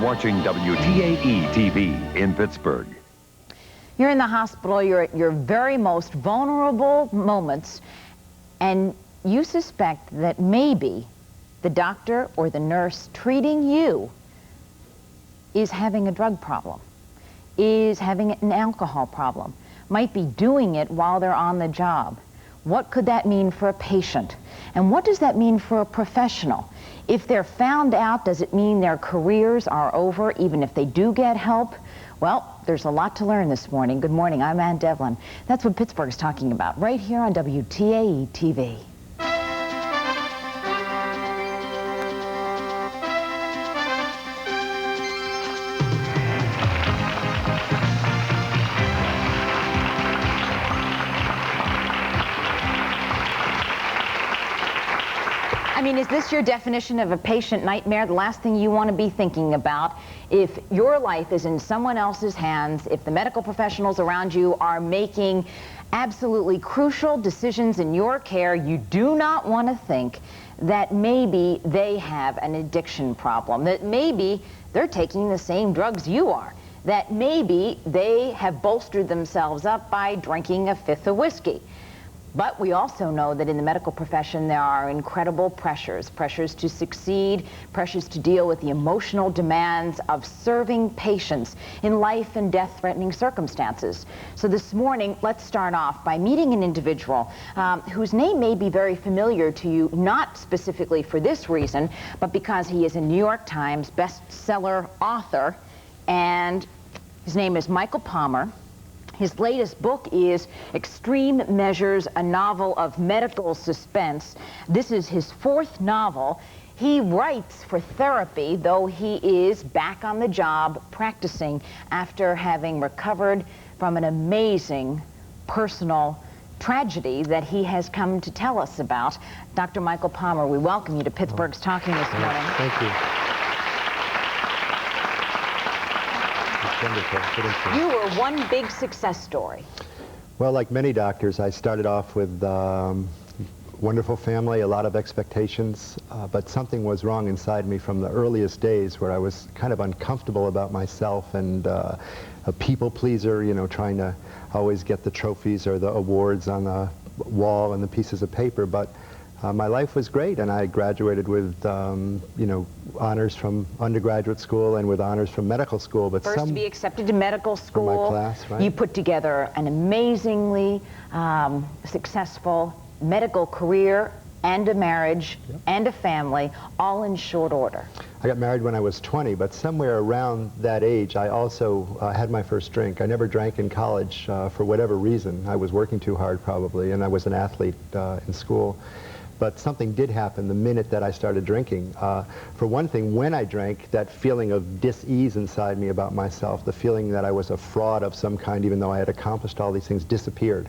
watching WTAE TV in Pittsburgh. You're in the hospital, you're at your very most vulnerable moments, and you suspect that maybe the doctor or the nurse treating you is having a drug problem, is having an alcohol problem, might be doing it while they're on the job. What could that mean for a patient? And what does that mean for a professional? If they're found out, does it mean their careers are over, even if they do get help? Well, there's a lot to learn this morning. Good morning, I'm Ann Devlin. That's what Pittsburgh's talking about, right here on WTAE TV. I mean, is this your definition of a patient nightmare? The last thing you want to be thinking about, if your life is in someone else's hands, if the medical professionals around you are making absolutely crucial decisions in your care, you do not want to think that maybe they have an addiction problem, that maybe they're taking the same drugs you are, that maybe they have bolstered themselves up by drinking a fifth of whiskey. But we also know that in the medical profession there are incredible pressures to succeed, pressures to deal with the emotional demands of serving patients in life and death-threatening circumstances. So this morning, let's start off by meeting an individual whose name may be very familiar to you, not specifically for this reason, but because he is a New York Times bestseller author, and his name is Michael Palmer. His latest book is Extreme Measures, a Novel of Medical Suspense. This is his fourth novel. He writes for therapy, though he is back on the job practicing after having recovered from an amazing personal tragedy that he has come to tell us about. Dr. Michael Palmer, we welcome you to Pittsburgh's Talking this morning. Thank you. You were one big success story. Well, like many doctors, I started off with wonderful family, a lot of expectations, but something was wrong inside me from the earliest days where I was kind of uncomfortable about myself and a people pleaser, you know, trying to always get the trophies or the awards on the wall and the pieces of paper. But my life was great, and I graduated with, you know, honors from undergraduate school and with honors from medical school. But first to be accepted to medical school. For my class, right? You put together an amazingly successful medical career and a marriage, yep, and a family, all in short order. I got married when I was 20, but somewhere around that age, I also had my first drink. I never drank in college for whatever reason. I was working too hard, probably, and I was an athlete in school. But something did happen the minute that I started drinking. For one thing, when I drank, that feeling of dis-ease inside me about myself, the feeling that I was a fraud of some kind, even though I had accomplished all these things, disappeared,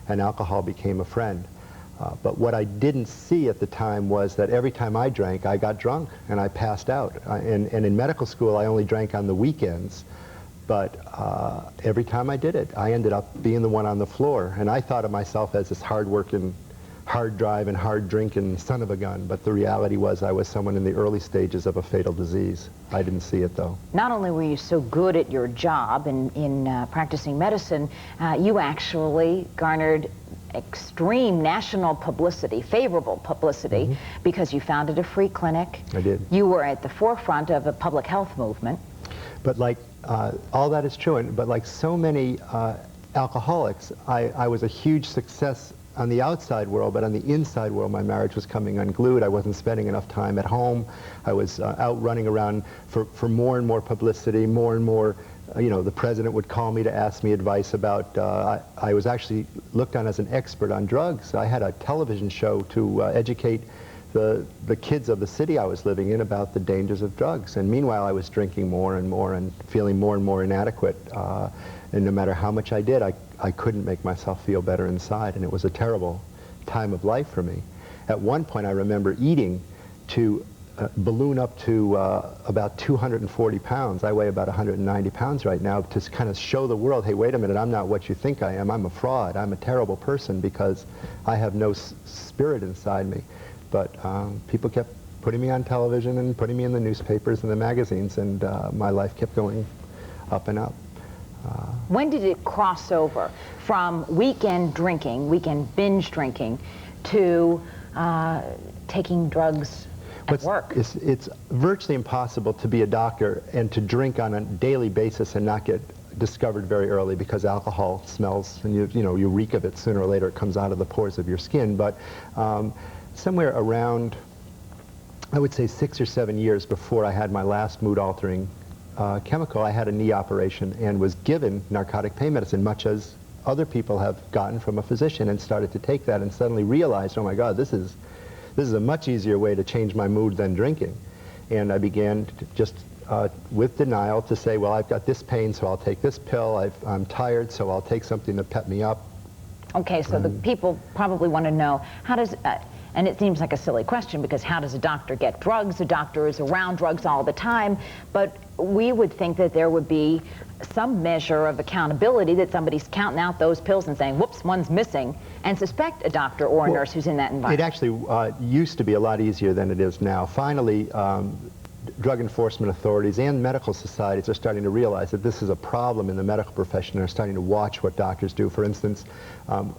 and alcohol became a friend. But what I didn't see at the time was that every time I drank, I got drunk, and I passed out. And in medical school, I only drank on the weekends. But every time I did it, I ended up being the one on the floor. And I thought of myself as this hard-working, hard-driving, hard-drinking son of a gun, but the reality was I was someone in the early stages of a fatal disease. I didn't see it, though. Not only were you so good at your job in practicing medicine, you actually garnered extreme national publicity, favorable publicity, mm-hmm, because you founded a free clinic. I did. You were at the forefront of a public health movement. But like, all that is true, but like so many alcoholics, I was a huge success on the outside world, but on the inside world, my marriage was coming unglued. I wasn't spending enough time at home. I was out running around for more and more publicity, more and more, you know, the president would call me to ask me advice about, I was actually looked on as an expert on drugs. I had a television show to educate the kids of the city I was living in about the dangers of drugs. And meanwhile, I was drinking more and more and feeling more and more inadequate. And no matter how much I did, I couldn't make myself feel better inside, and it was a terrible time of life for me. At one point, I remember eating to balloon up to about 240 pounds. I weigh about 190 pounds right now, to kind of show the world, hey, wait a minute, I'm not what you think I am. I'm a fraud. I'm a terrible person because I have no spirit inside me. But people kept putting me on television and putting me in the newspapers and the magazines, and my life kept going up and up. When did it cross over from weekend drinking, weekend binge drinking, to taking drugs at work? It's virtually impossible to be a doctor and to drink on a daily basis and not get discovered very early, because alcohol smells, and you reek of it. Sooner or later it comes out of the pores of your skin. But somewhere around, I would say 6 or 7 years before I had my last mood-altering chemical, I had a knee operation and was given narcotic pain medicine, much as other people have gotten from a physician, and started to take that and suddenly realized, oh my God, this is a much easier way to change my mood than drinking. And I began to just with denial to say, well, I've got this pain, so I'll take this pill. I'm tired, so I'll take something to pep me up. Okay, so the people probably want to know, how does, and it seems like a silly question, because how does a doctor get drugs? A doctor is around drugs all the time, but we would think that there would be some measure of accountability, that somebody's counting out those pills and saying, whoops, one's missing, and suspect a doctor or a nurse who's in that environment. It actually used to be a lot easier than it is now. Finally, drug enforcement authorities and medical societies are starting to realize that this is a problem in the medical profession, and are starting to watch what doctors do. For instance,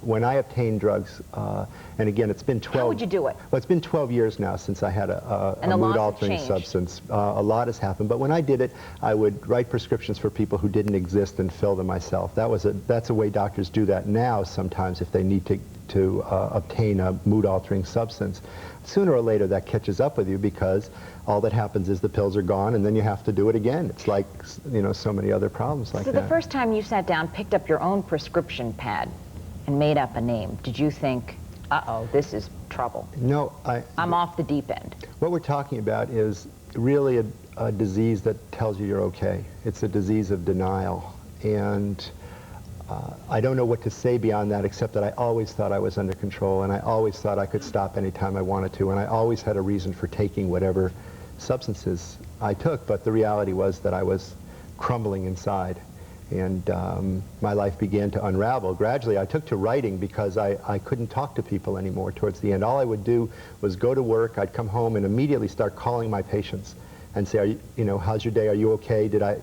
when I obtained drugs, and again, it's been 12... How would you do it? Well, it's been 12 years now since I had a mood-altering substance. A lot has happened, but when I did it, I would write prescriptions for people who didn't exist and fill them myself. That's a way doctors do that now sometimes if they need to obtain a mood-altering substance. Sooner or later that catches up with you, because all that happens is the pills are gone and then you have to do it again. It's like, so many other problems like that. So the first time you sat down, picked up your own prescription pad and made up a name, did you think, uh-oh, this is trouble? No, I'm off the deep end. What we're talking about is really a disease that tells you you're okay. It's a disease of denial. And I don't know what to say beyond that, except that I always thought I was under control, and I always thought I could stop anytime I wanted to, and I always had a reason for taking whatever substances I took. But the reality was that I was crumbling inside, and my life began to unravel. Gradually I took to writing because I couldn't talk to people anymore towards the end. All I would do was go to work, I'd come home and immediately start calling my patients and say, are you, how's your day, are you okay, did I,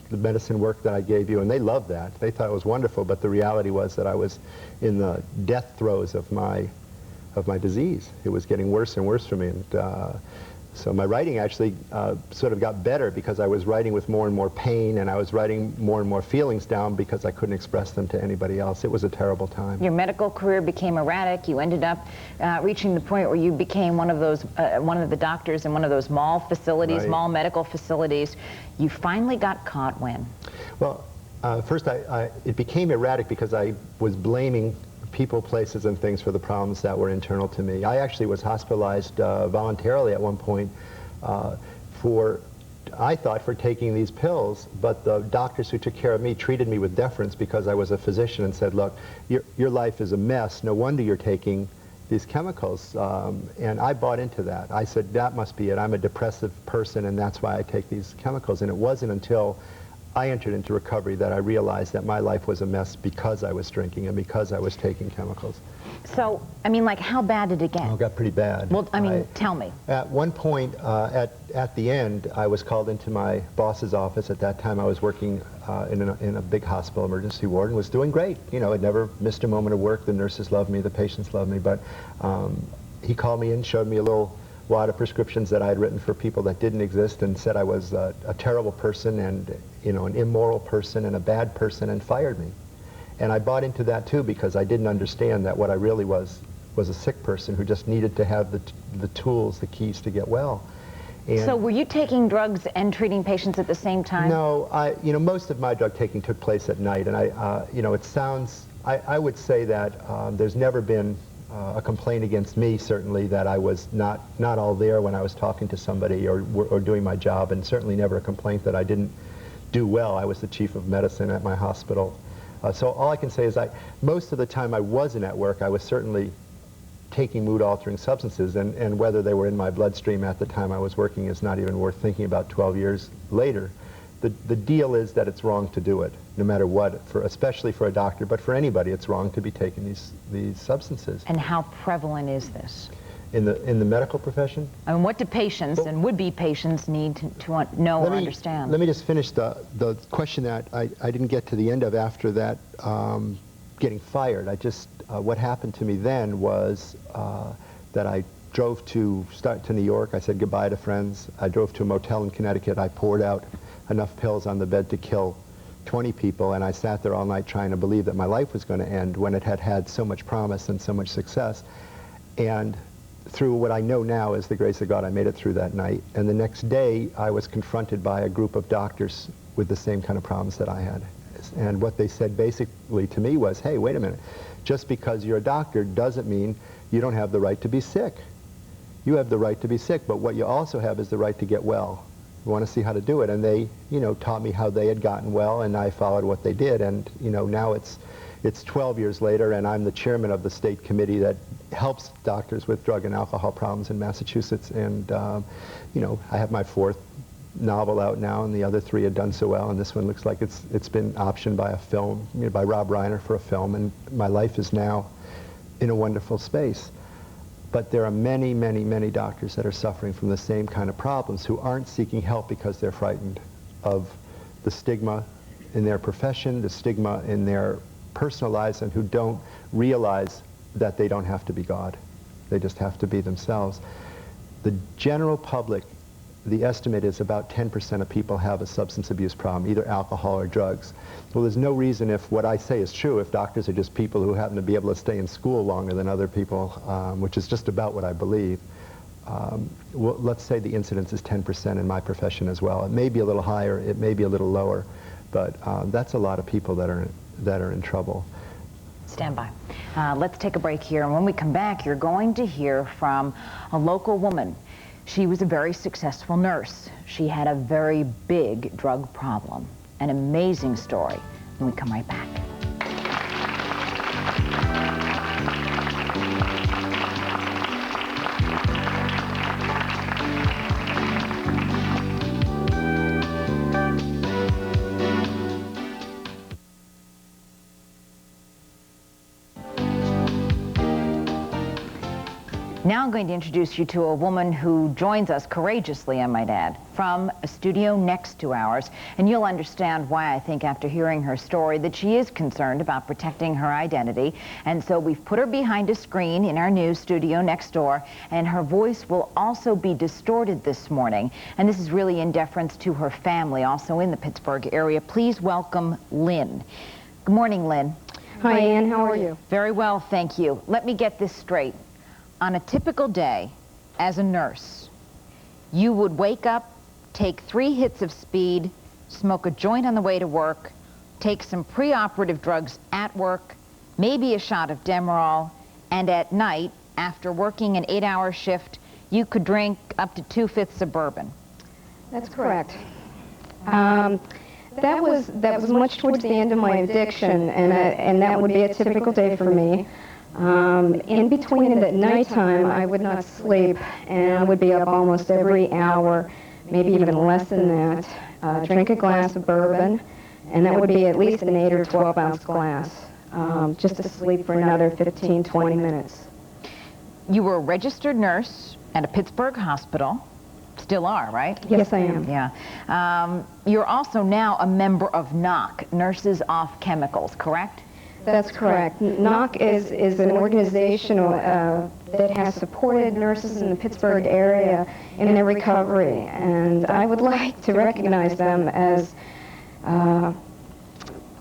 the medicine work that I gave you, and they loved that. They thought it was wonderful, but the reality was that I was in the death throes of my disease. It was getting worse and worse for me, and so my writing actually sort of got better, because I was writing with more and more pain, and I was writing more and more feelings down because I couldn't express them to anybody else. It was a terrible time. Your medical career became erratic. You ended up reaching the point where you became one of the doctors in one of those mall facilities, right. Mall medical facilities. You finally got caught when? Well, first it became erratic because I was blaming people, places, and things for the problems that were internal to me. I actually was hospitalized voluntarily at one point I thought for taking these pills, but the doctors who took care of me treated me with deference because I was a physician, and said, look, your life is a mess, no wonder you're taking these chemicals. And I bought into that. I said, that must be it. I'm a depressive person, and that's why I take these chemicals. And it wasn't until I entered into recovery that I realized that my life was a mess because I was drinking and because I was taking chemicals. So, I mean, like, how bad did it get? Oh, it got pretty bad. Well, I mean, tell me. At one point, at the end, I was called into my boss's office. At that time, I was working in a big hospital emergency ward and was doing great. I'd never missed a moment of work. The nurses loved me, the patients loved me, but he called me in, showed me a little wad of prescriptions that I had written for people that didn't exist, and said I was a terrible person, and an immoral person and a bad person, and fired me. And I bought into that too, because I didn't understand that what I really was a sick person who just needed to have the tools, the keys to get well. And so were you taking drugs and treating patients at the same time? No, most of my drug taking took place at night, and it sounds, I would say that there's never been a complaint against me, certainly, that I was not all there when I was talking to somebody or doing my job, and certainly never a complaint that I didn't do well. I was the chief of medicine at my hospital. So all I can say is most of the time I wasn't at work, I was certainly taking mood-altering substances, and whether they were in my bloodstream at the time I was working is not even worth thinking about 12 years later. The deal is that it's wrong to do it, no matter what, especially for a doctor, but for anybody it's wrong to be taking these substances. And how prevalent is this? In the medical profession? I mean, what do patients and would-be patients need to know or understand? Let me just finish the question that I didn't get to the end of after that, getting fired. What happened to me then was that I drove to New York. I said goodbye to friends. I drove to a motel in Connecticut. I poured out enough pills on the bed to kill 20 people, and I sat there all night trying to believe that my life was going to end when it had had so much promise and so much success. And through what I know now is the grace of God, I made it through that night. And the next day, I was confronted by a group of doctors with the same kind of problems that I had. And what they said basically to me was, hey, wait a minute. Just because you're a doctor doesn't mean you don't have the right to be sick. You have the right to be sick, but what you also have is the right to get well. You want to see how to do it. And they, taught me how they had gotten well, and I followed what they did. And, now it's 12 years later, and I'm the chairman of the state committee that helps doctors with drug and alcohol problems in Massachusetts. And, I have my 4th novel out now, and the other 3 have done so well. And this one looks like it's been optioned by a film, by Rob Reiner for a film. And my life is now in a wonderful space. But there are many, many, many doctors that are suffering from the same kind of problems who aren't seeking help because they're frightened of the stigma in their profession, the stigma in their personal lives, and who don't realize that they don't have to be God. They just have to be themselves. The general public, the estimate is about 10% of people have a substance abuse problem, either alcohol or drugs. Well, there's no reason, if what I say is true, if doctors are just people who happen to be able to stay in school longer than other people, which is just about what I believe. Well, let's say the incidence is 10% in my profession as well. It may be a little higher, it may be a little lower, but that's a lot of people that are in trouble. Stand by. Let's take a break here, and when we come back, you're going to hear from a local woman. She was a very successful nurse. She had a very big drug problem. An amazing story. When we come right back. Now I'm going to introduce you to a woman who joins us courageously, I might add, from a studio next to ours. And you'll understand why I think after hearing her story that she is concerned about protecting her identity. And so we've put her behind a screen in our new studio next door, and her voice will also be distorted this morning. And this is really in deference to her family, also in the Pittsburgh area. Please welcome Lynn. Good morning, Lynn. Hi, Ann. How are you? Very well, thank you. Let me get this straight. On a typical day as a nurse, you would wake up, take 3 hits of speed, smoke a joint on the way to work, take some preoperative drugs at work, maybe a shot of Demerol, and at night, after working an 8-hour shift, you could drink up to 2/5 of bourbon. That's correct. That was much towards the end of my addiction, and that would be a typical day for me. In between at nighttime, I would not sleep, and I would be up almost every hour, maybe even less than that. Drink a glass of bourbon, and that would be at least an 8 or 12 ounce glass, just to sleep for another 15, 20 minutes. You were a registered nurse at a Pittsburgh hospital. Still are, right? Yes, I am. Yeah. You're also now a member of NOC, Nurses Off Chemicals, correct? That's correct. NOC is an organization that has supported nurses in the Pittsburgh area in their recovery, and I would like to recognize them as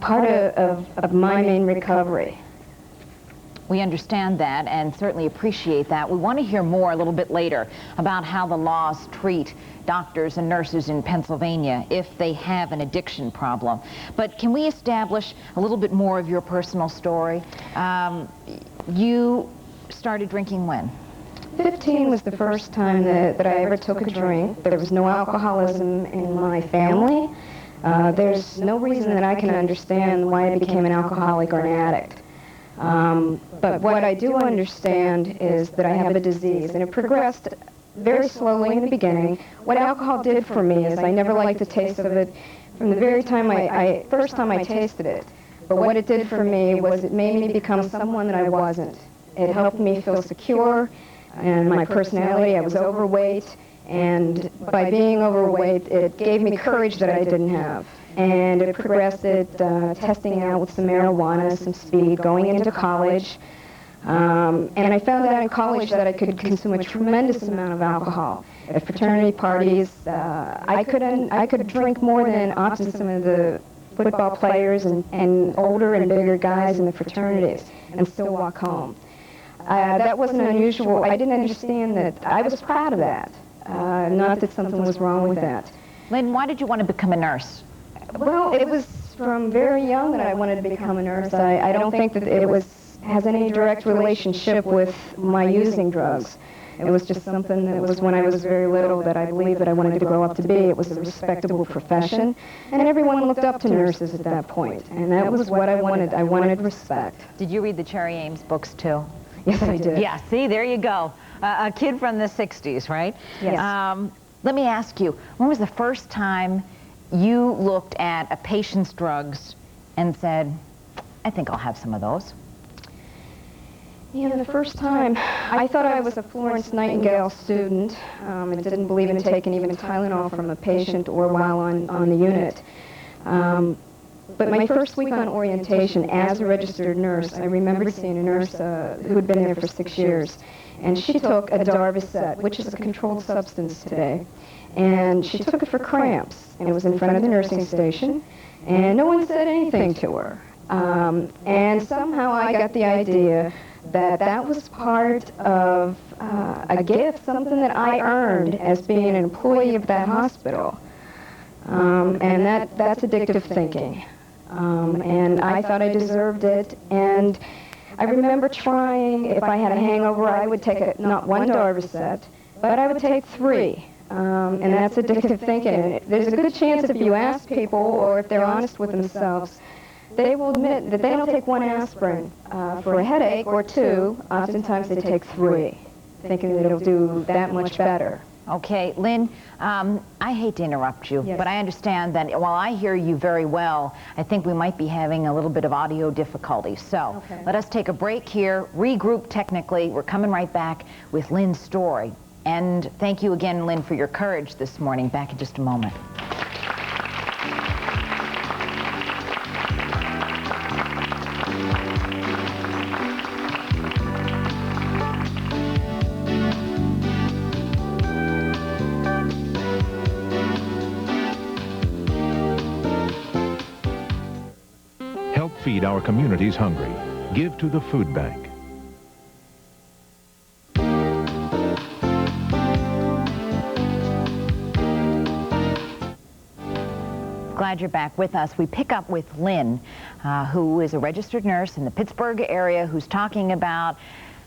part of my main recovery. We understand that and certainly appreciate that. We want to hear more a little bit later about how the laws treat doctors and nurses in Pennsylvania if they have an addiction problem. But can we establish a little bit more of your personal story? You started drinking when? 15 was the first time that I ever took a drink. There was no alcoholism in my family. There's no reason that I can understand why I became an alcoholic or an addict. But what I do understand is that I have a disease, and it progressed very slowly in the beginning. What alcohol did for me is I never liked the taste of it from the very time first time I tasted it. But what it did for me was it made me become someone that I wasn't. It helped me feel secure. and my personality. I was overweight, and by being overweight, it gave me courage that I didn't have. And it progressed at testing out with some marijuana, some speed, going into college. And I found out in college that I could consume a tremendous amount of alcohol. At fraternity parties, I could drink more than often some of the football players and older and bigger guys in the fraternities and still walk home. That wasn't unusual. I didn't understand that. I was proud of that. Not that something was wrong with that. Lynn, why did you want to become a nurse? Well, it was from very young that I wanted to become a nurse. I don't think that it has any direct relationship with my using drugs. It was just something that was when I was very little that I believed that I wanted to grow up to be. It was a respectable profession, and everyone looked up to nurses at that point, and that was what I wanted. I wanted respect. Did you read the Cherry Ames books, too? Yes, I did. Yeah, see, there you go. A kid from the 60s, right? Yes. Let me ask you, when was the first time you looked at a patient's drugs and said, I think I'll have some of those? Yeah, the first time, I thought I was a Florence Nightingale student and didn't believe in taking even Tylenol from a patient or while on the unit. But my first week on orientation as a registered nurse, I remember seeing a nurse who had been there for 6 years, and she took a Darvocet, which is a controlled substance today, and she took it for cramps, and it was in front of the nursing station, and no one said anything to her. And somehow I got the idea that that was part of a gift, something that I earned as being an employee of that hospital. And that's addictive thinking. And I thought I deserved it. And I remember trying, if I had a hangover, I would take not one Darvocet, but I would take 3. And that's addictive thinking. And there's a good chance if you ask people, or if they're honest with themselves, they will admit that they don't take 1 aspirin for a headache or 2. Oftentimes they take 3, thinking that it'll do that much better. Okay, Lynn, I hate to interrupt you, Yes. but I understand that while I hear you very well, I think we might be having a little bit of audio difficulty. So let us take a break here, regroup technically. We're coming right back with Lynn's story. And thank you again, Lynn, for your courage this morning. Back in just a moment. Help feed our communities hungry. Give to the food bank. Glad you're back with us. We pick up with Lynn, who is a registered nurse in the Pittsburgh area, who's talking about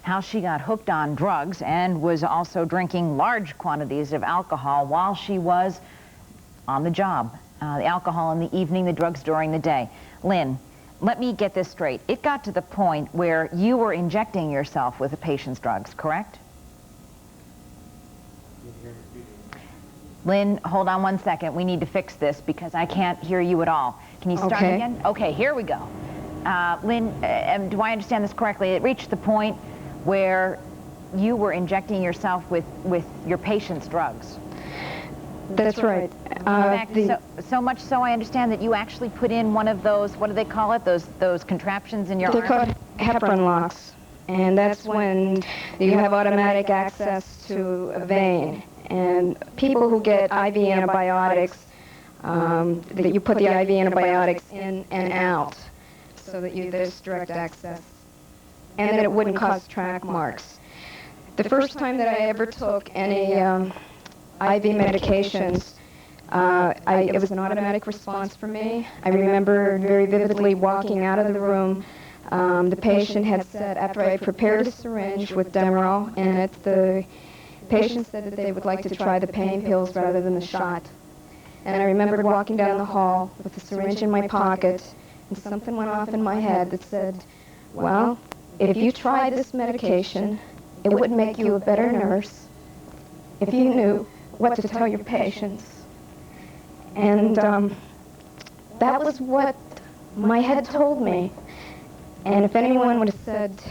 how she got hooked on drugs and was also drinking large quantities of alcohol while she was on the job. The alcohol in the evening, the drugs during the day. Lynn, let me get this straight. It got to the point where you were injecting yourself with a patient's drugs, correct? Lynn, hold on 1 second. We need to fix this because I can't hear you at all. Can you start again? Okay, here we go. Lynn, do I understand this correctly? It reached the point where you were injecting yourself with your patient's drugs. That's right. In fact, so much so I understand that you actually put in one of those, what do they call it, those contraptions in your They're arm? called heparin locks, and that's when you have automatic access to a vein. And people who get IV antibiotics, that you put the IV antibiotics in and out so that there's direct access, and that it wouldn't cause track marks. The first time that I ever took any IV medications, it was an automatic response for me. I remember very vividly walking out of the room. The patient had said, after I prepared a syringe with Demerol in it, the patient said that they would like to try the pain pills rather than the shot. And I remembered walking down the hall with the syringe in my pocket, and something went off in my head that said, well, if you tried this medication, it would make you a better nurse if you knew what to tell your patients. And that was what my head told me. And if anyone would have said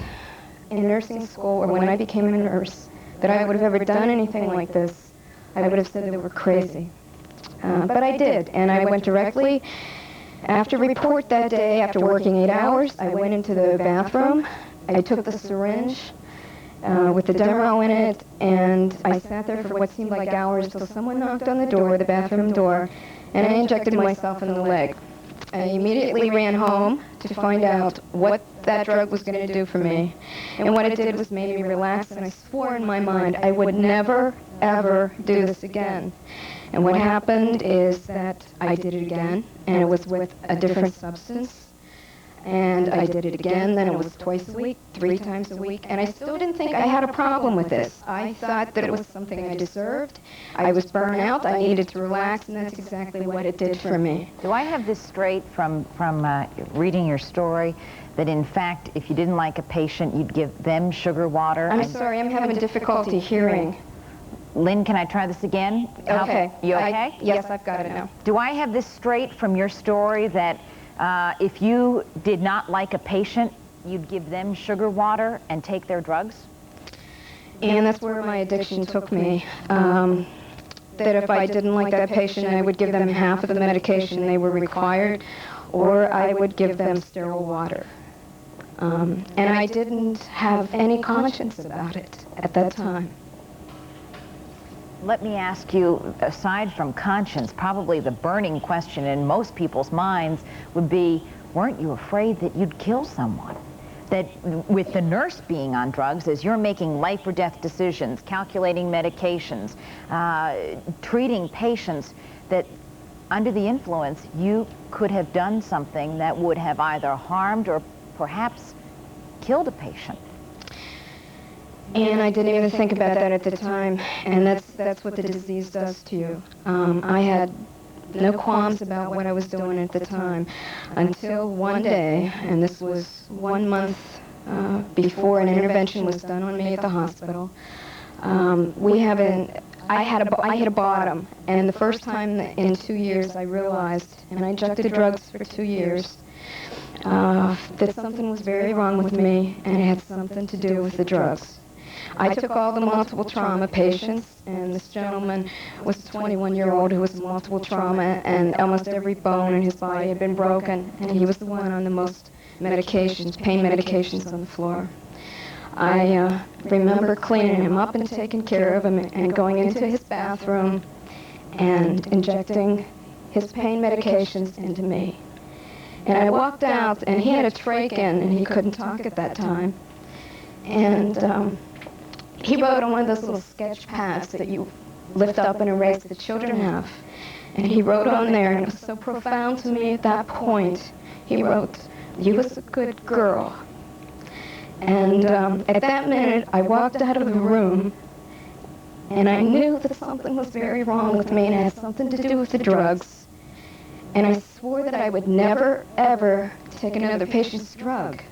in nursing school or when I became a nurse that I would have ever done anything like this, I would have said they were crazy. But I did, and I went directly after report that day, after working 8 hours. I went into the bathroom. I took the syringe with the demo in it, and I sat there for what seemed like hours till someone knocked on the door, the bathroom door, and I injected myself in the leg. I immediately ran home to find out what that drug was going to do for me. And what it did was made me relax, and I swore in my mind I would never, ever do this again. And what happened is that I did it again, and it was with a different substance. And I did it again, then it was twice a week, 3 times a week, and I still didn't think I had a problem with this. I thought that it was something I deserved. I was burnt out, I needed to relax, and that's exactly what it did for me. Do I have this straight from reading your story, that in fact, if you didn't like a patient, you'd give them sugar water? I'm sorry, I'm having difficulty hearing. Lynn, can I try this again? Okay. You okay? Yes, I've got it now. Do I have this straight from your story that if you did not like a patient, you'd give them sugar water and take their drugs? And that's where my addiction took me. That if I didn't like that patient, I would give them half of the medication they were required, or I would give them sterile water. And I didn't have any conscience about it at that time. Let me ask you, aside from conscience, probably the burning question in most people's minds would be, weren't you afraid that you'd kill someone? That with the nurse being on drugs, as you're making life or death decisions, calculating medications, treating patients, that under the influence, you could have done something that would have either harmed or perhaps killed a patient. And I didn't even think about that at the time, and that's what the disease does to you. I had no qualms about what I was doing at the time until one day, and this was 1 month before an intervention was done on me at the hospital. I hit a bottom, and the first time in 2 years I realized, and I injected drugs for 2 years, that something was very wrong with me, and it had something to do with the drugs. I took all the multiple trauma patients, and this gentleman was a 21-year-old who was multiple trauma, and almost every bone in his body had been broken, and he was the one on the most medications, pain medications on the floor. I remember cleaning him up and taking care of him and going into his bathroom and injecting his pain medications into me. And I walked out, and he had a trach in, and he couldn't talk at that time. And he wrote on one of those little sketch pads that you lift up and erase that children have. And he wrote on there, and it was so profound to me at that point. He wrote, "You was a good girl." And at that minute, I walked out of the room, and I knew that something was very wrong with me, and it had something to do with the drugs. And I swore that I would never, ever take another patient's drug.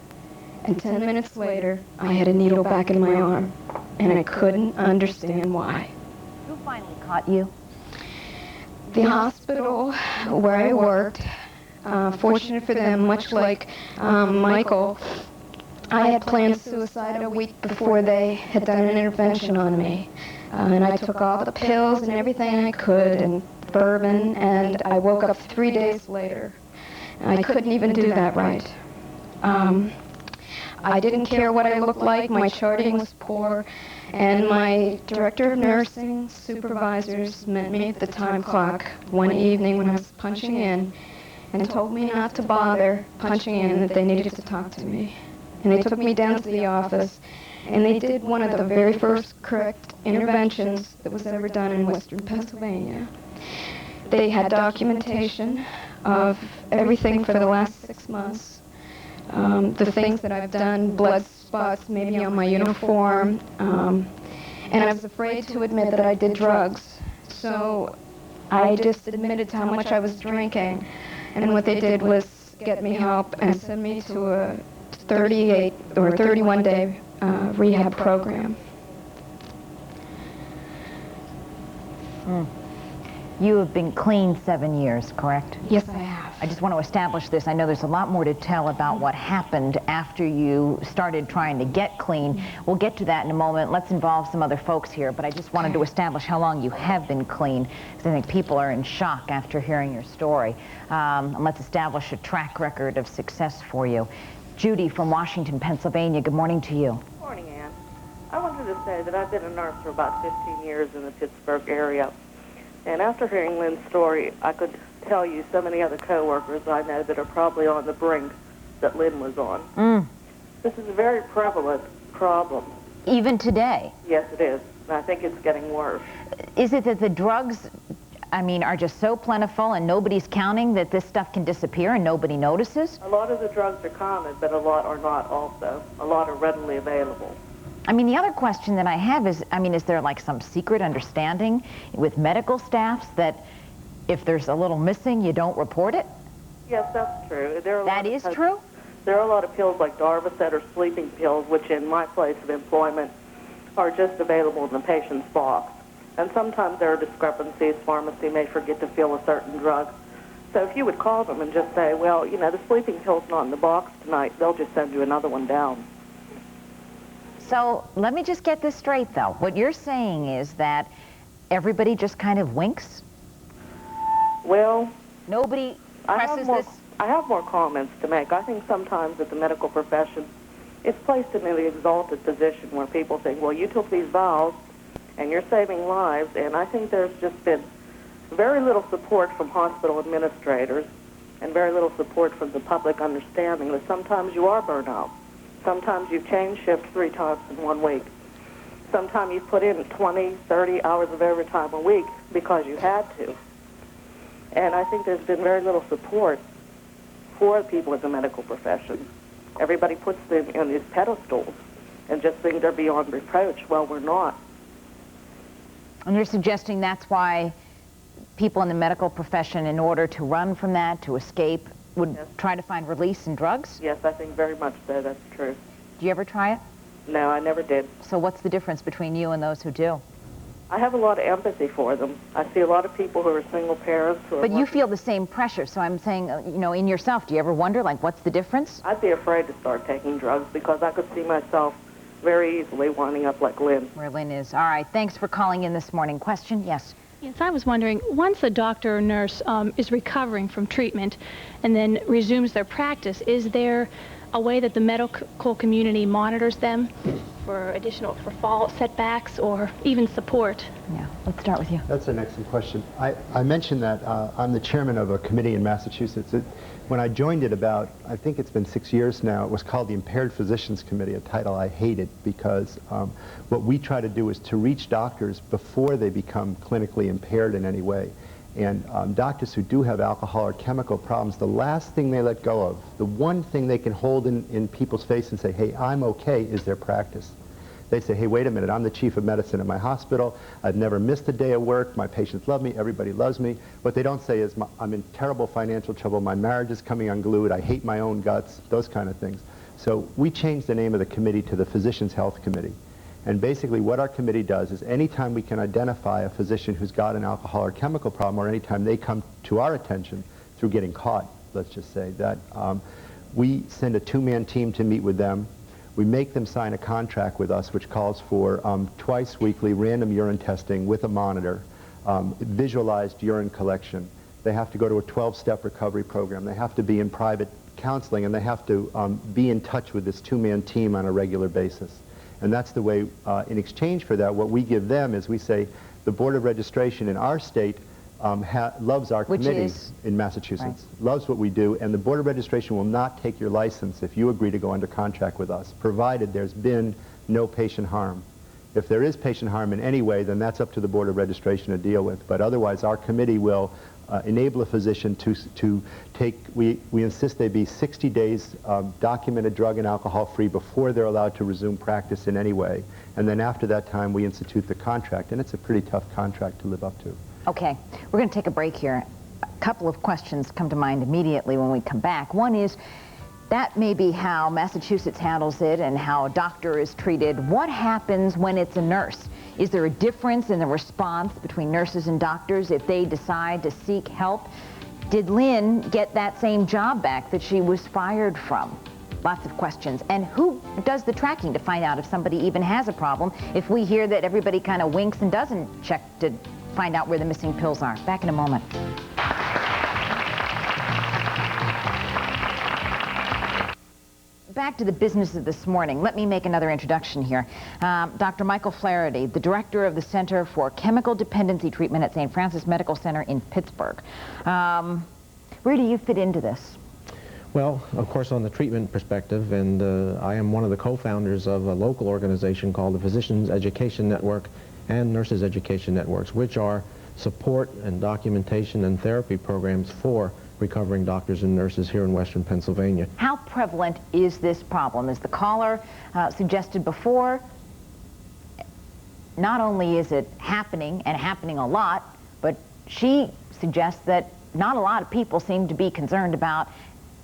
And 10 minutes later, I had a needle back in my arm, and I couldn't understand why. Who finally caught you? The hospital where I worked, fortunate for them, much like Michael, I had planned suicide a week before they had done an intervention on me. And I took all the pills and everything I could, and bourbon, and I woke up 3 days later. And I couldn't even do that right. I didn't care what I looked like. My charting was poor, and my director of nursing supervisors met me at the time clock one evening when I was punching in and told me not to bother punching in, that they needed to talk to me. And they took me down to the office, and they did one of the very first correct interventions that was ever done in Western Pennsylvania. They had documentation of everything for the last 6 months. The things that I've done, blood spots maybe on my uniform, and I was afraid to admit that I did drugs. So I just admitted to how much I was drinking, and what they did was get me help and send me to a 38 or 31-day rehab program. You have been clean 7 years, correct? Yes, I have. I just want to establish this. I know there's a lot more to tell about what happened after you started trying to get clean. We'll get to that in a moment. Let's involve some other folks here, but I just wanted to establish how long you have been clean, because I think people are in shock after hearing your story. And let's establish a track record of success for you. Judy from Washington, Pennsylvania, good morning to you. Good morning, Ann. I wanted to say that I've been a nurse for about 15 years in the Pittsburgh area. And after hearing Lynn's story, I could tell you so many other coworkers I know that are probably on the brink that Lynn was on. This is a very prevalent problem. Even today? Yes, it is. And I think it's getting worse. Is it that the drugs, I mean, are just so plentiful and nobody's counting that this stuff can disappear and nobody notices? A lot of the drugs are common, but a lot are not also. A lot are readily available. I mean, the other question that I have is, I mean, is there like some secret understanding with medical staffs that if there's a little missing, you don't report it? Yes, that's true. That is true? There are a lot of pills like Darvocet or sleeping pills, which in my place of employment are just available in the patient's box. And sometimes there are discrepancies. Pharmacy may forget to fill a certain drug. So if you would call them and just say, well, you know, the sleeping pill's not in the box tonight, they'll just send you another one down. So let me just get this straight, though. What you're saying is that everybody just kind of winks? Well, Nobody presses this? I have more comments to make. I think sometimes that the medical profession is placed in an exalted position where people think, well, you took these vows and you're saving lives, and I think there's just been very little support from hospital administrators and very little support from the public understanding that sometimes you are burnt out. Sometimes you've changed shifts 3 times in 1 week. Sometimes you've put in 20, 30 hours of overtime a week because you had to. And I think there's been very little support for people in the medical profession. Everybody puts them in these pedestals and just think they're beyond reproach. Well, we're not. And you're suggesting that's why people in the medical profession, in order to run from that, to escape, would try to find release in drugs? Yes, I think very much so. That's true. Do you ever try it? No, I never did. So what's the difference between you and those who do? I have a lot of empathy for them. I see a lot of people who are single parents. But you feel the same pressure, so I'm saying, you know, in yourself, do you ever wonder, like, what's the difference? I'd be afraid to start taking drugs because I could see myself very easily winding up like Lynn. Where Lynn is. All right, thanks for calling in this morning. Question? Yes. Yes, I was wondering, once a doctor or nurse is recovering from treatment and then resumes their practice, is there a way that the medical community monitors them for fall setbacks or even support? Yeah, let's start with you. That's an excellent question. I mentioned that I'm the chairman of a committee in Massachusetts. When I joined it about, I think it's been 6 years now, it was called the Impaired Physicians Committee, a title I hated because what we try to do is to reach doctors before they become clinically impaired in any way. And doctors who do have alcohol or chemical problems, the last thing they let go of, the one thing they can hold in people's face and say, hey, I'm okay, is their practice. They say, hey, wait a minute, I'm the chief of medicine at my hospital. I've never missed a day of work. My patients love me. Everybody loves me. What they don't say is, I'm in terrible financial trouble. My marriage is coming unglued. I hate my own guts, those kind of things. So we changed the name of the committee to the Physicians Health Committee. And basically what our committee does is anytime we can identify a physician who's got an alcohol or chemical problem, or anytime they come to our attention through getting caught, let's just say, that we send a 2-man team to meet with them. We make them sign a contract with us which calls for twice weekly random urine testing with a monitor, visualized urine collection. They have to go to a 12-step recovery program. They have to be in private counseling, and they have to be in touch with this 2-man team on a regular basis. And that's the way, in exchange for that, what we give them is we say the Board of Registration in our state loves our committee in Massachusetts, loves what we do, and the Board of Registration will not take your license if you agree to go under contract with us, provided there's been no patient harm. If there is patient harm in any way, then that's up to the Board of Registration to deal with. But otherwise, our committee will enable a physician to take, we insist they be 60 days documented drug and alcohol free before they're allowed to resume practice in any way. And then after that time, we institute the contract. And it's a pretty tough contract to live up to. Okay, we're going to take a break here. A couple of questions come to mind immediately when we come back. One is, that may be how Massachusetts handles it and how a doctor is treated. What happens when it's a nurse? Is there a difference in the response between nurses and doctors if they decide to seek help? Did Lynn get that same job back that she was fired from? Lots of questions. And who does the tracking to find out if somebody even has a problem? If we hear that everybody kind of winks and doesn't check to find out where the missing pills are. Back in a moment. Back to the business of this morning. Let me make another introduction here. Dr. Michael Flaherty, the director of the Center for Chemical Dependency Treatment at St. Francis Medical Center in Pittsburgh. Where do you fit into this? Well, of course, on the treatment perspective, and I am one of the co-founders of a local organization called the Physicians Education Network and Nurses Education Networks, which are support and documentation and therapy programs for recovering doctors and nurses here in Western Pennsylvania. How prevalent is this problem? As the caller suggested before, not only is it happening, and happening a lot, but she suggests that not a lot of people seem to be concerned about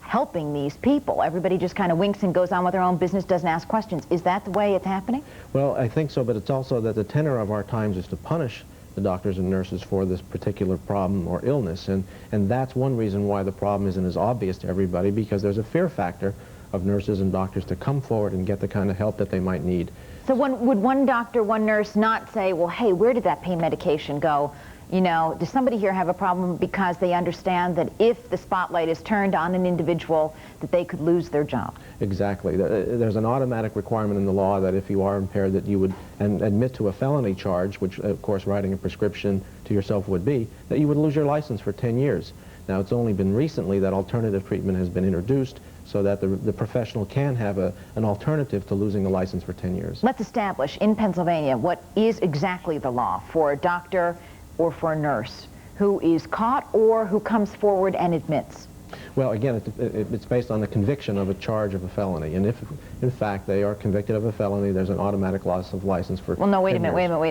helping these people. Everybody just kind of winks and goes on with their own business, doesn't ask questions. Is that the way it's happening? Well, I think so, but it's also that the tenor of our times is to punish the doctors and nurses for this particular problem or illness, and that's one reason why the problem isn't as obvious to everybody, because there's a fear factor of nurses and doctors to come forward and get the kind of help that they might need. So would one doctor, one nurse not say, well, hey, where did that pain medication go? You know, does somebody here have a problem because they understand that if the spotlight is turned on an individual, that they could lose their job? Exactly. There's an automatic requirement in the law that if you are impaired that you would admit to a felony charge, which of course writing a prescription to yourself would be, that you would lose your license for 10 years. Now, it's only been recently that alternative treatment has been introduced so that the professional can have an alternative to losing a license for 10 years. Let's establish in Pennsylvania what is exactly the law for a doctor or for a nurse who is caught or who comes forward and admits. Well, again, it's based on the conviction of a charge of a felony. And if, in fact, they are convicted of a felony, there's an automatic loss of license for 10 years. Well, no, wait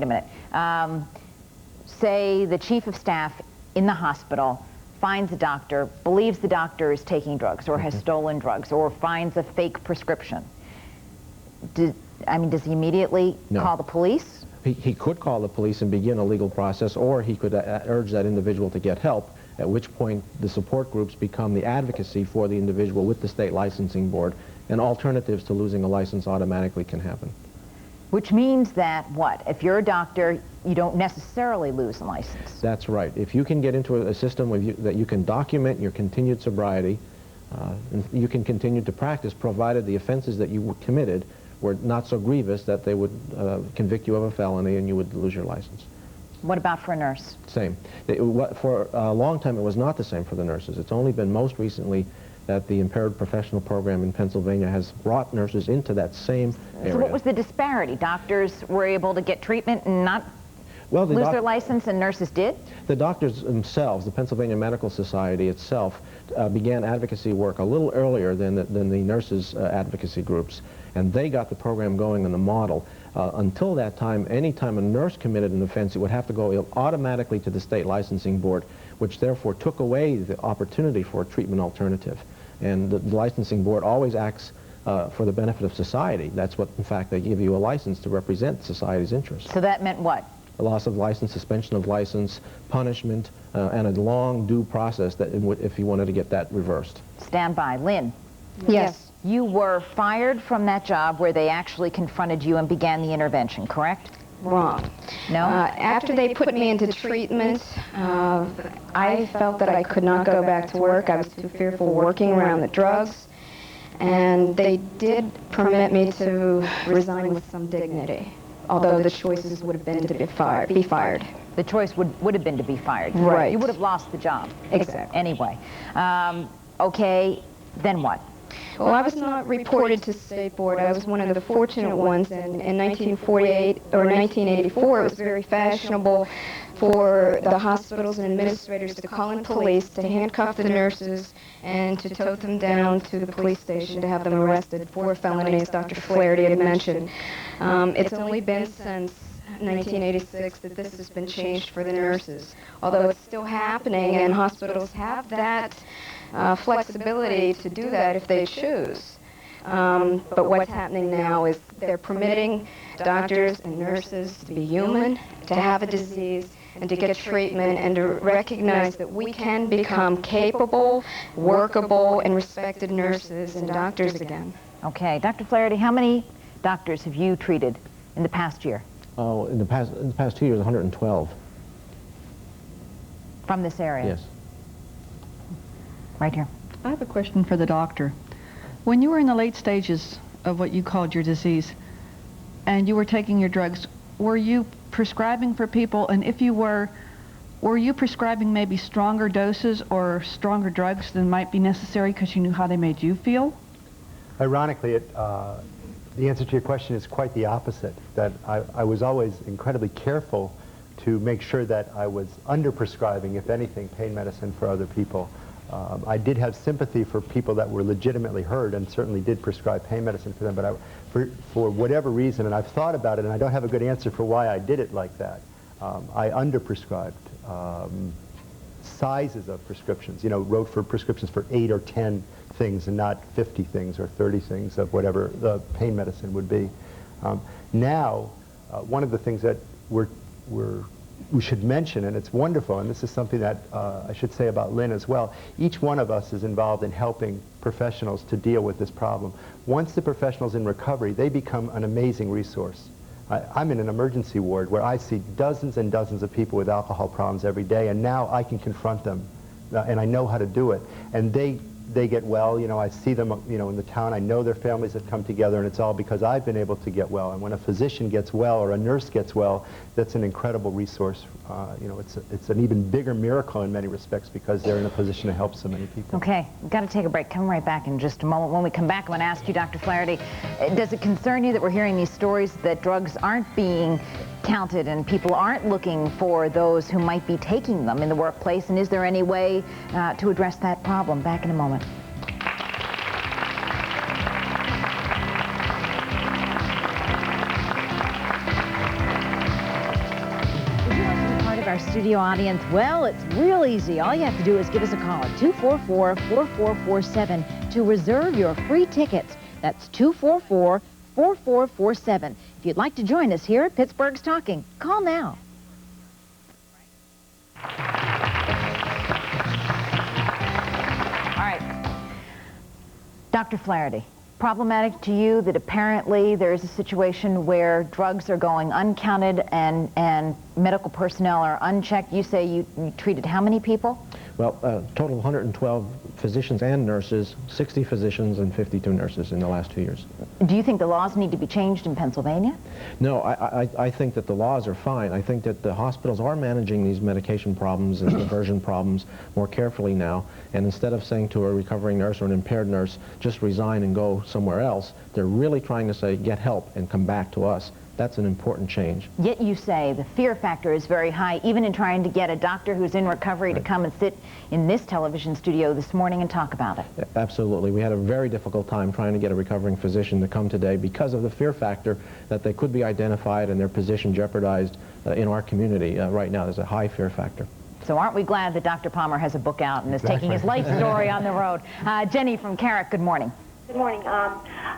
a minute. Say the chief of staff in the hospital finds a doctor, believes the doctor is taking drugs or has stolen drugs or finds a fake prescription. Does he immediately call the police? He could call the police and begin a legal process, or he could urge that individual to get help, at which point the support groups become the advocacy for the individual with the state licensing board, and alternatives to losing a license automatically can happen. Which means that, what? If you're a doctor, you don't necessarily lose a license. That's right. If you can get into a system that you can document your continued sobriety, you can continue to practice, provided the offenses that you committed were not so grievous that they would convict you of a felony and you would lose your license. What about for a nurse? Same. For a long time, it was not the same for the nurses. It's only been most recently that the Impaired Professional Program in Pennsylvania has brought nurses into that same area. So what was the disparity? Doctors were able to get treatment and not lose their license, and nurses did? The doctors themselves, the Pennsylvania Medical Society itself, began advocacy work a little earlier than the nurses' advocacy groups, and they got the program going in the model. Until that time, any time a nurse committed an offense, it would have to go automatically to the state licensing board, which therefore took away the opportunity for a treatment alternative. And the licensing board always acts for the benefit of society. That's what, in fact, they give you a license to represent society's interests. So that meant what? A loss of license, suspension of license, punishment, and a long due process that if you wanted to get that reversed. Stand by. Lynn. Yes. You were fired from that job where they actually confronted you and began the intervention, correct? Wrong. No? After they put me into treatment, I felt that I could not go back to work. I was too fearful working around the drugs. And they did permit me to resign with some dignity, although the choices would have been to be fired. The choice would have been to be fired. Right. You would have lost the job. Exactly. Anyway. Okay, then what? Well, I was not reported to state board. I was one of the fortunate ones, and in 1948 or 1984, it was very fashionable for the hospitals and administrators to call in police, to handcuff the nurses, and to tote them down to the police station to have them arrested for felonies, Dr. Flaherty had mentioned. It's only been since 1986 that this has been changed for the nurses, although it's still happening, and hospitals have that flexibility to do that if they choose. But what's happening now is they're permitting doctors and nurses to be human, to have a disease, and to get treatment and to recognize that we can become capable, workable, and respected nurses and doctors again. Okay, Dr. Flaherty, how many doctors have you treated in the past year? Oh, in the past 2 years, 112. From this area? Yes. Right here. I have a question for the doctor. When you were in the late stages of what you called your disease, and you were taking your drugs, were you prescribing for people, and if you were you prescribing maybe stronger doses or stronger drugs than might be necessary because you knew how they made you feel? Ironically, the answer to your question is quite the opposite, that I was always incredibly careful to make sure that I was under-prescribing, if anything, pain medicine for other people. I did have sympathy for people that were legitimately hurt and certainly did prescribe pain medicine for them, but for whatever reason, and I've thought about it and I don't have a good answer for why I did it like that, I under-prescribed sizes of prescriptions, wrote for prescriptions for 8 or 10 things and not 50 things or 30 things of whatever the pain medicine would be. Now, one of the things that we should mention, and it's wonderful, and this is something that I should say about Lynn as well, each one of us is involved in helping professionals to deal with this problem. Once the professional's in recovery, they become an amazing resource. I'm in an emergency ward where I see dozens and dozens of people with alcohol problems every day, and now I can confront them, and I know how to do it. And they get well, I see them, in the town, I know their families have come together, and it's all because I've been able to get well. And when a physician gets well or a nurse gets well, that's an incredible resource. It's an even bigger miracle in many respects because they're in a position to help so many people. Okay, we've got to take a break. Come right back in just a moment. When we come back, I'm going to ask you, Dr. Flaherty, does it concern you that we're hearing these stories that drugs aren't being counted and people aren't looking for those who might be taking them in the workplace? And is there any way to address that problem? Back in a moment. Our studio audience, well, it's real easy. All you have to do is give us a call at 244-4447 to reserve your free tickets. That's 244-4447. If you'd like to join us here at Pittsburgh's Talking, call now. All right. Dr. Flaherty, problematic to you that apparently there is a situation where drugs are going uncounted and medical personnel are unchecked? You say you treated how many people? Well, total 112 physicians and nurses, 60 physicians and 52 nurses in the last 2 years. Do you think the laws need to be changed in Pennsylvania? No, I think that the laws are fine. I think that the hospitals are managing these medication problems and diversion problems more carefully now, and instead of saying to a recovering nurse or an impaired nurse, just resign and go somewhere else, they're really trying to say, get help and come back to us. That's an important change. Yet you say the fear factor is very high, even in trying to get a doctor who's in recovery to come and sit in this television studio this morning and talk about it. Absolutely. We had a very difficult time trying to get a recovering physician to come today because of the fear factor that they could be identified and their position jeopardized in our community. Right now, there's a high fear factor. So aren't we glad that Dr. Palmer has a book out and is taking his life story on the road. Jenny from Carrick, good morning. Good morning.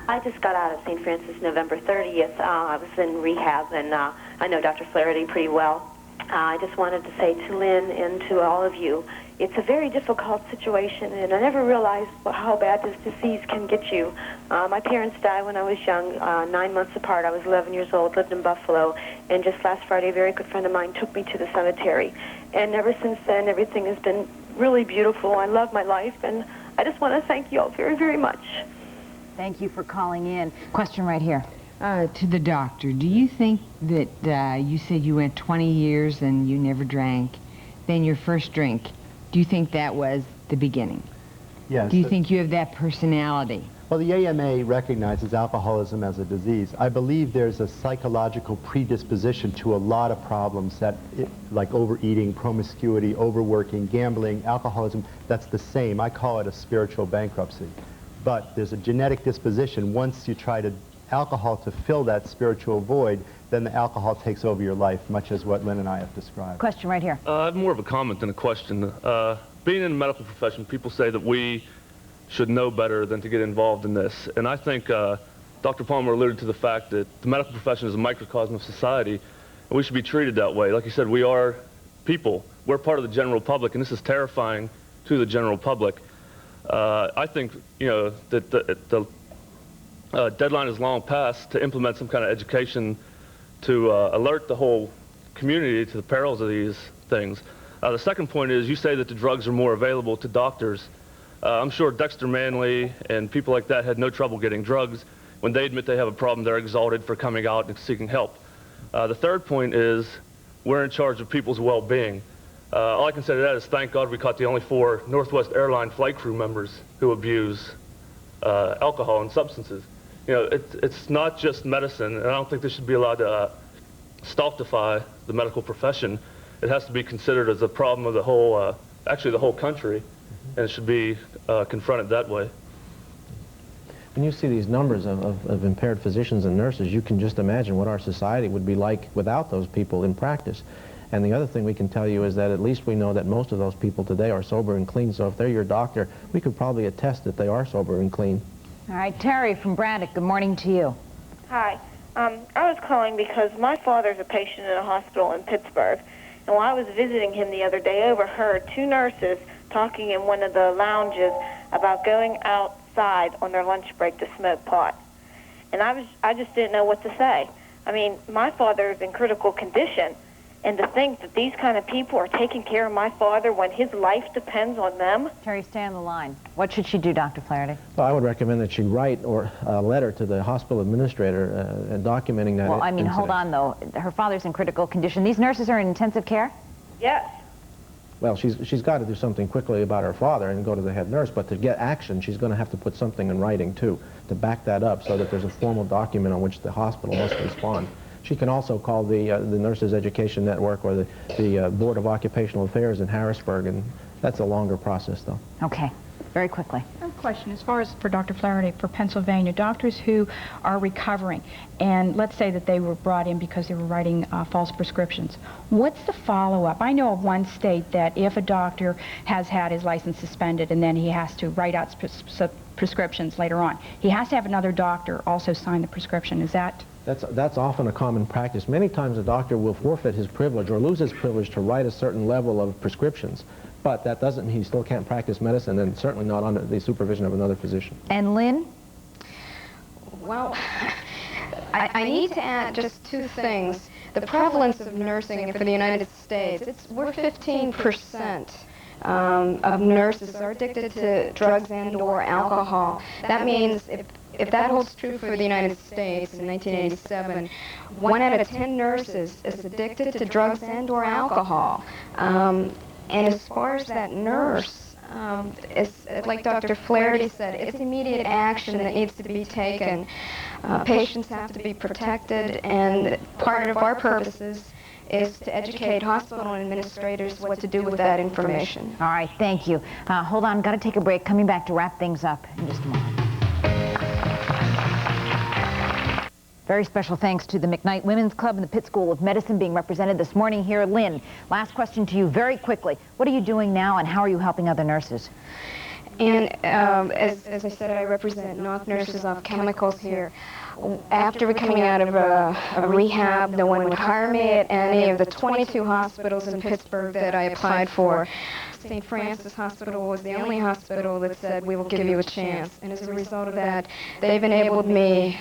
I just got out of St. Francis November 30th. I was in rehab, and I know Dr. Flaherty pretty well. I just wanted to say to Lynn and to all of you, it's a very difficult situation, and I never realized how bad this disease can get you. My parents died when I was young, 9 months apart. I was 11 years old, lived in Buffalo, and just last Friday, a very good friend of mine took me to the cemetery. And ever since then, everything has been really beautiful. I love my life, and I just want to thank you all very, very much. Thank you for calling in. Question right here. To the doctor, do you think that you said you went 20 years and you never drank, then your first drink, do you think that was the beginning? Yes. Do you think you have that personality? Well, the AMA recognizes alcoholism as a disease. I believe there's a psychological predisposition to a lot of problems like overeating, promiscuity, overworking, gambling, alcoholism. That's the same. I call it a spiritual bankruptcy. But there's a genetic disposition. Once you try alcohol to fill that spiritual void, then the alcohol takes over your life, much as what Lynn and I have described. Question right here. I have more of a comment than a question. Being in the medical profession, people say that we should know better than to get involved in this. And I think Dr. Palmer alluded to the fact that the medical profession is a microcosm of society, and we should be treated that way. Like you said, we are people. We're part of the general public, and this is terrifying to the general public. I think, you know, that the deadline is long past to implement some kind of education to alert the whole community to the perils of these things. The second point is, you say that the drugs are more available to doctors. I'm sure Dexter Manley and people like that had no trouble getting drugs. When they admit they have a problem, they're exalted for coming out and seeking help. The third point is, we're in charge of people's well-being. All I can say to that is, thank God we caught the only 4 Northwest Airline flight crew members who abuse alcohol and substances. You know, it's not just medicine, and I don't think this should be allowed to stultify the medical profession. It has to be considered as a problem of the whole, actually the whole country, and it should be confronted that way. When you see these numbers of impaired physicians and nurses, you can just imagine what our society would be like without those people in practice. And the other thing we can tell you is that at least we know that most of those people today are sober and clean, so if they're your doctor, we could probably attest that they are sober and clean. All right, Terry from Braddock, good morning to you. Hi. I was calling because my father's a patient in a hospital in Pittsburgh, and while I was visiting him the other day, I overheard 2 nurses talking in one of the lounges about going outside on their lunch break to smoke pot. And I just didn't know what to say. I mean, my father's in critical condition, and to think that these kind of people are taking care of my father when his life depends on them. Terry, stay on the line. What should she do, Dr. Flaherty? Well, I would recommend that she write a letter to the hospital administrator and documenting that. Well, I mean, hold on, though. Her father's in critical condition. These nurses are in intensive care? Yes. Well, she's got to do something quickly about her father and go to the head nurse, but to get action, she's going to have to put something in writing, too, to back that up so that there's a formal document on which the hospital must respond. She can also call the Nurses Education Network or the Board of Occupational Affairs in Harrisburg, and that's a longer process, though. Okay. Very quickly. I have a question. As far as for Dr. Flaherty, for Pennsylvania, doctors who are recovering, and let's say that they were brought in because they were writing false prescriptions, what's the follow-up? I know of one state that if a doctor has had his license suspended and then he has to write out prescriptions later on, he has to have another doctor also sign the prescription. Is that? That's often a common practice. Many times a doctor will forfeit his privilege or lose his privilege to write a certain level of prescriptions. But that doesn't mean he still can't practice medicine, and certainly not under the supervision of another physician. And Lynn? Well, I need to add just 2 things. The prevalence of nursing for the United States, we're 15% of nurses are addicted to drugs and or alcohol. That means if that holds true for the United States in 1987, 1 out of 10 nurses is addicted to drugs and or alcohol. And as far as that nurse, it's like Dr. Flaherty said, it's immediate action that needs to be taken. Patients have to be protected, and part of our purposes is to educate hospital administrators what to do with that information. All right, thank you. Hold on, got to take a break. Coming back to wrap things up in just a moment. Very special thanks to the McKnight Women's Club and the Pitt School of Medicine being represented this morning here. Lynn, last question to you very quickly. What are you doing now, and how are you helping other nurses? And as I said, I represent North Nurses Off Chemicals here. After coming out of a rehab, no one would hire me at any of the 22 hospitals in Pittsburgh that I applied for. St. Francis Hospital was the only hospital that said, we will give you a chance. And as a result of that, they've enabled me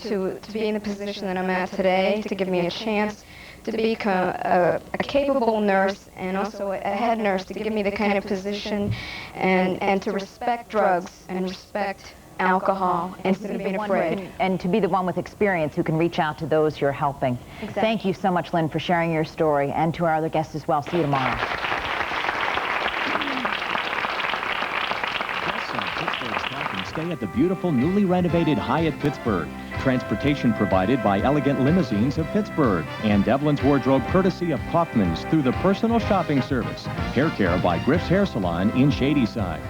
to be in the position that I'm at today, to give me a chance to become a capable nurse and also a head nurse, to give me the kind of position and to respect drugs and respect alcohol instead of being afraid. And to be the one with experience who can reach out to those you're helping. Exactly. Thank you so much, Lynn, for sharing your story, and to our other guests as well. See you tomorrow. Stay at the beautiful, newly renovated Hyatt Pittsburgh. Transportation provided by Elegant Limousines of Pittsburgh. Ann Devlin's wardrobe courtesy of Kaufman's through the personal shopping service. Hair care by Griff's Hair Salon in Shadyside.